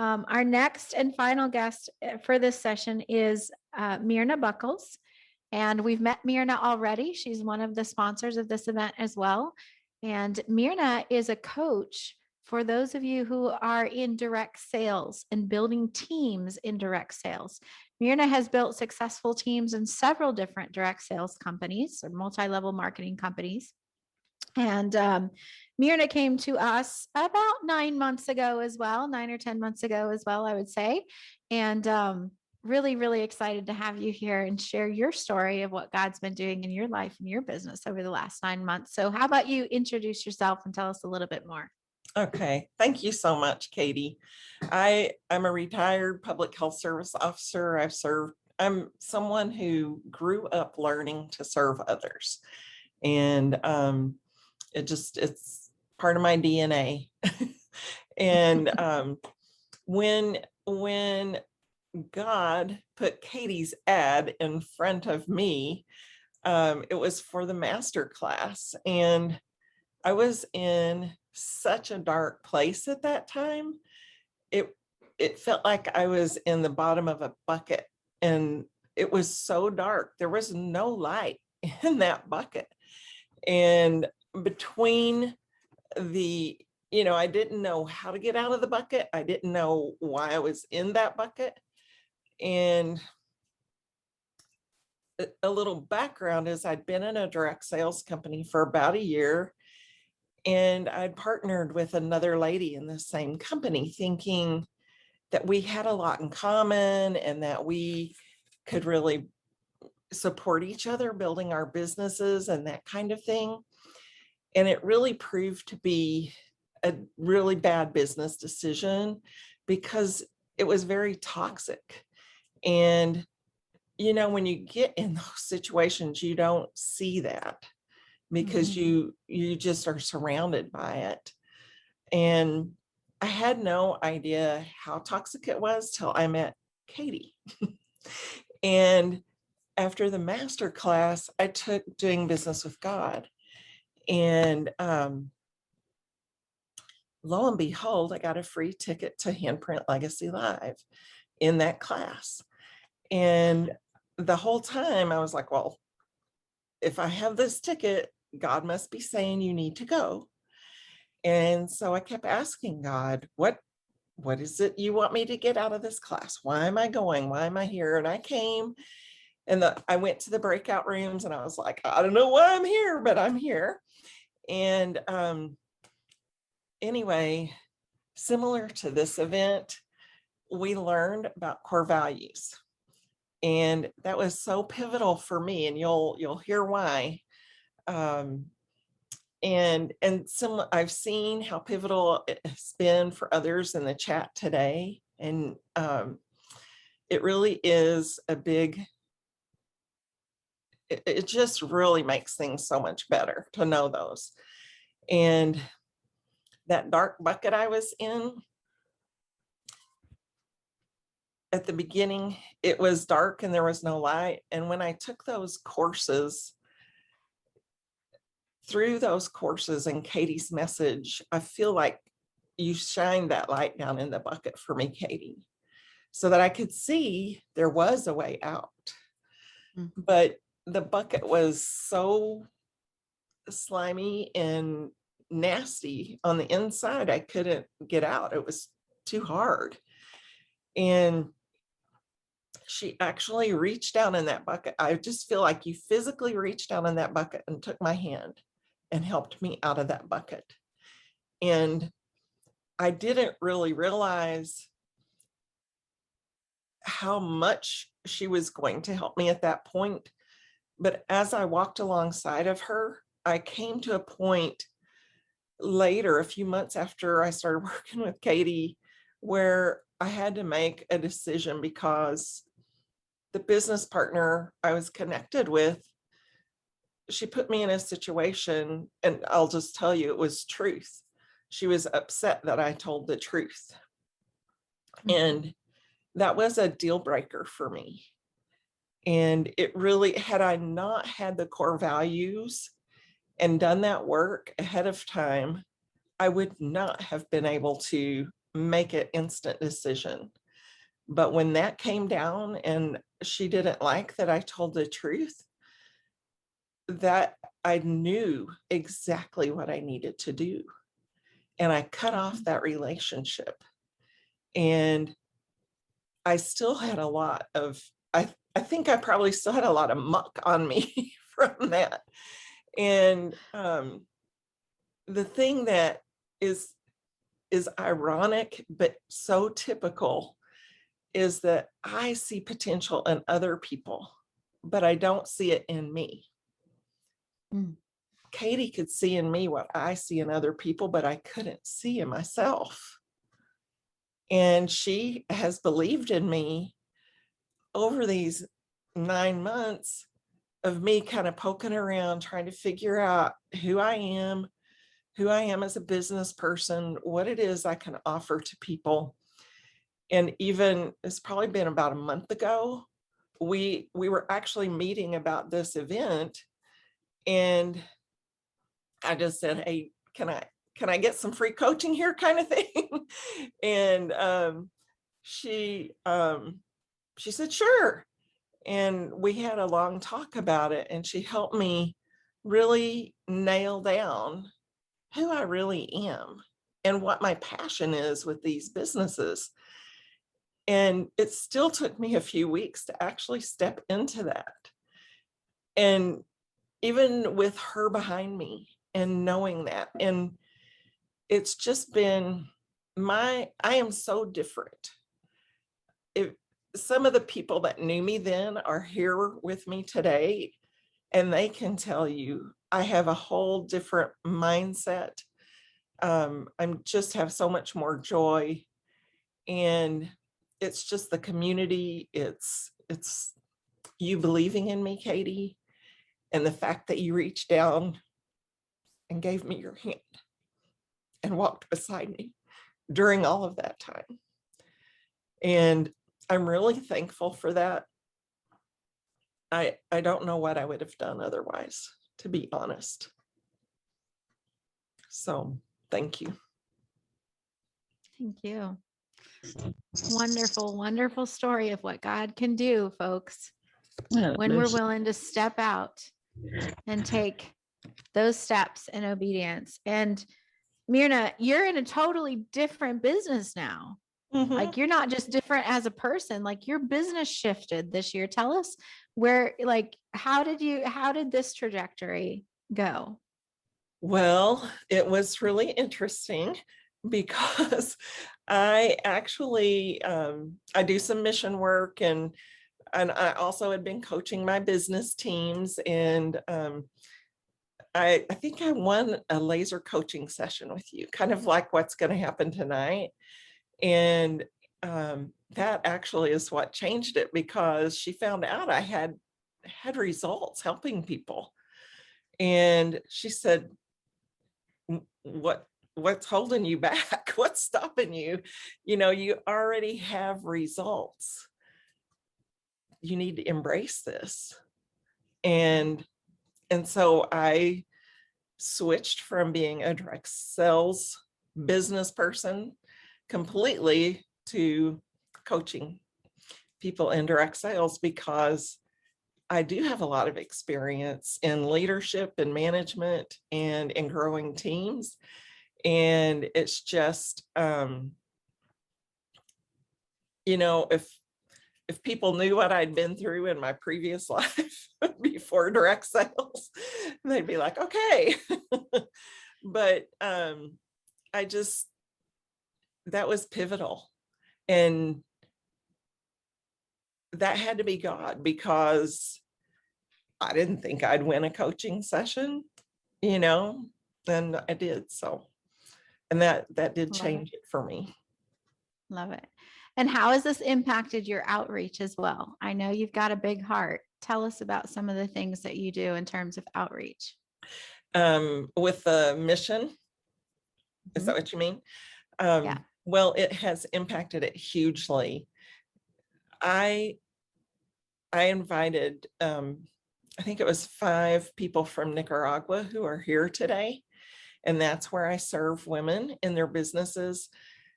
Our next and final guest for this session is Myrna Buckles. And we've met Myrna already. She's one of the sponsors of this event as well. And Myrna is a coach for those of you who are in direct sales and building teams in direct sales. Myrna has built successful teams in several different direct sales companies or multi-level marketing companies. And Myrna came to us about 9 months ago as well, 9 or 10 months ago as well, I would say. And really, really excited to have you here and share your story of what God's been doing in your life and your business over the last 9 months. So how about you introduce yourself and tell us a little bit more? Okay. Thank you so much, Katie. I'm a retired public health service officer. I'm someone who grew up learning to serve others. And it's part of my DNA. And when God put Katie's ad in front of me, it was for the master class. And I was in such a dark place at that time. It felt like I was in the bottom of a bucket, and it was so dark. There was no light in that bucket. And between I didn't know how to get out of the bucket. I didn't know why I was in that bucket. And a little background is I'd been in a direct sales company for about a year, and I'd partnered with another lady in the same company, thinking that we had a lot in common and that we could really support each other, building our businesses and that kind of thing. And it really proved to be a really bad business decision because it was very toxic. And, when you get in those situations, you don't see that because you just are surrounded by it. And I had no idea how toxic it was till I met Katie. And after the master class, I took Doing Business with God. And lo and behold, I got a free ticket to Handprint Legacy Live in that class. And the whole time I was like, well, if I have this ticket, God must be saying you need to go. And so I kept asking God, what is it you want me to get out of this class? Why am I going? Why am I here? And I came and I went to the breakout rooms and I was like, I don't know why I'm here, but I'm here. And anyway, similar to this event, we learned about core values. And that was so pivotal for me, and you'll hear why. And some I've seen how pivotal it's been for others in the chat today. And it really is it just really makes things so much better to know those. And that dark bucket I was in, at the beginning, it was dark and there was no light. And when I took those courses, through those courses and Katie's message, I feel like you shined that light down in the bucket for me, Katie, so that I could see there was a way out. But the bucket was so slimy and nasty on the inside, I couldn't get out. It was too hard. And she actually reached down in that bucket. I just feel like you physically reached down in that bucket and took my hand and helped me out of that bucket. And I didn't really realize how much she was going to help me at that point. But as I walked alongside of her, I came to a point later, a few months after I started working with Katie, where I had to make a decision because the business partner I was connected with, she put me in a situation, and I'll just tell you, it was truth. She was upset that I told the truth. And that was a deal breaker for me. And it really, had I not had the core values and done that work ahead of time, I would not have been able to make an instant decision. But when that came down and she didn't like that I told the truth, that I knew exactly what I needed to do. And I cut off that relationship. And I still had a lot of, I think I probably still had a lot of muck on me from that. And the thing that is ironic, but so typical, is that I see potential in other people, but I don't see it in me. Mm. Katie could see in me what I see in other people, but I couldn't see in myself. And she has believed in me over these 9 months of me kind of poking around, trying to figure out who I am as a business person, what it is I can offer to people. And even, it's probably been about a month ago, we were actually meeting about this event, and I just said, hey, can I get some free coaching here, kind of thing? And she said, sure. And we had a long talk about it, and she helped me really nail down who I really am and what my passion is with these businesses. And it still took me a few weeks to actually step into that. And even with her behind me and knowing that, and it's just been I am so different. If some of the people that knew me then are here with me today, and they can tell you I have a whole different mindset. I'm just have so much more joy, and it's just the community. It's you believing in me, Katie, and the fact that you reached down and gave me your hand and walked beside me during all of that time. And I'm really thankful for that. I don't know what I would have done otherwise, to be honest. So thank you. Thank you. Wonderful, wonderful story of what God can do, folks, when we're willing to step out and take those steps in obedience. And Myrna, you're in a totally different business now. Mhm. Like, you're not just different as a person, like your business shifted this year. Tell us where, like, how did this trajectory go? Well, it was really interesting because I actually I do some mission work, and I also had been coaching my business teams, and I think I won a laser coaching session with you, kind of like what's going to happen tonight. And that actually is what changed it, because she found out I had results helping people. And she said, what's holding you back? What's stopping you? You know, you already have results. You need to embrace this. And so I switched from being a direct sales business person completely to coaching people in direct sales, because I do have a lot of experience in leadership and management and in growing teams. And it's just, you know, if people knew what I'd been through in my previous life before direct sales, they'd be like, okay. But I just, that was pivotal. And that had to be God, because I didn't think I'd win a coaching session, you know, and I did. So, and that did change it for me. Love it. And how has this impacted your outreach as well? I know you've got a big heart. Tell us about some of the things that you do in terms of outreach. With the mission, is that what you mean? Yeah. Well, it has impacted it hugely. I invited, I think it was 5 people from Nicaragua who are here today. And that's where I serve women in their businesses.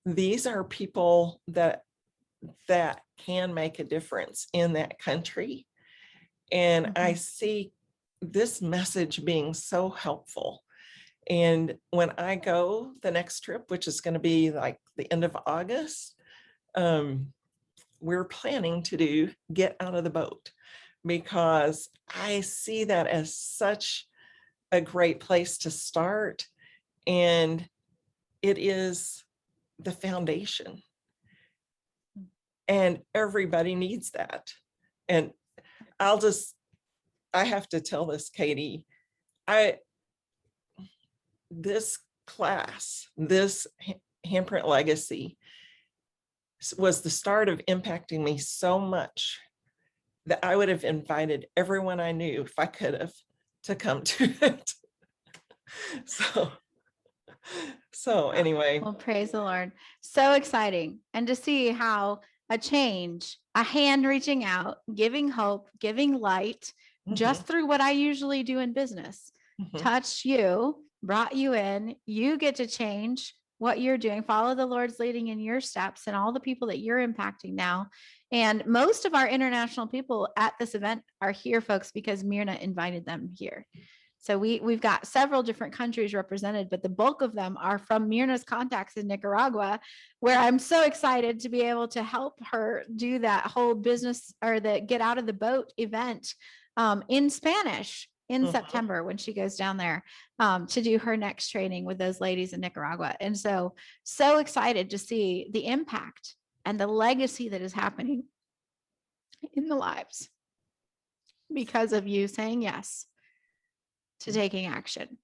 these are people that can make a difference in that country. And I see this message being so helpful. And when I go the next trip, which is going to be like the end of August, we're planning to do Get Out of the Boat, because I see that as such a great place to start. And it is the foundation. And everybody needs that. And I have to tell this, Katie, this class, this Handprint Legacy was the start of impacting me so much that I would have invited everyone I knew, if I could have, to come to it. So anyway. Well, praise the Lord. So exciting. And to see how a change, a hand reaching out, giving hope, giving light, just through what I usually do in business, touched you, brought you in, you get to change what you're doing, follow the Lord's leading in your steps and all the people that you're impacting now. And most of our international people at this event are here, folks, because Myrna invited them here. So we've got several different countries represented, but the bulk of them are from Myrna's contacts in Nicaragua, where I'm so excited to be able to help her do that whole business, or the Get Out of the Boat event in Spanish in September, when she goes down there to do her next training with those ladies in Nicaragua. And so excited to see the impact and the legacy that is happening in the lives because of you saying yes to taking action.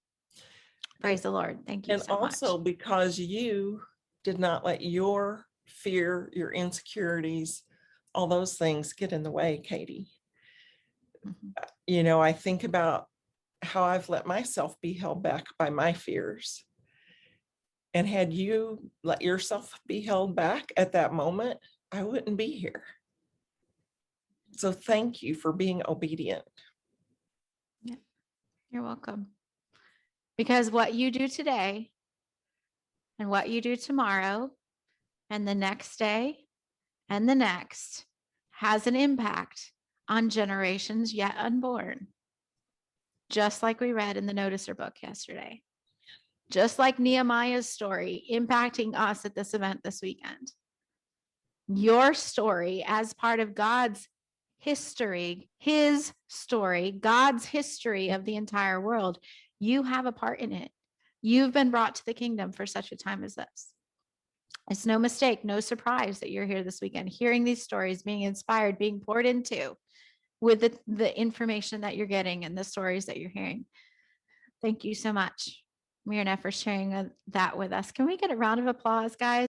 Praise the Lord. Thank you and so much. And also because you did not let your fear, your insecurities, all those things get in the way, Katie. You know, I think about how I've let myself be held back by my fears. And had you let yourself be held back at that moment, I wouldn't be here. So thank you for being obedient. Yeah, you're welcome. Because what you do today and what you do tomorrow and the next day and the next has an impact on generations yet unborn. Just like we read in the Noticer book yesterday. Just like Nehemiah's story impacting us at this event this weekend. Your story as part of God's history, his story, God's history of the entire world, you have a part in it. You've been brought to the kingdom for such a time as this. It's no mistake, no surprise that you're here this weekend, hearing these stories, being inspired, being poured into with the information that you're getting and the stories that you're hearing. Thank you so much, Myrna, for sharing that with us. Can we get a round of applause, guys?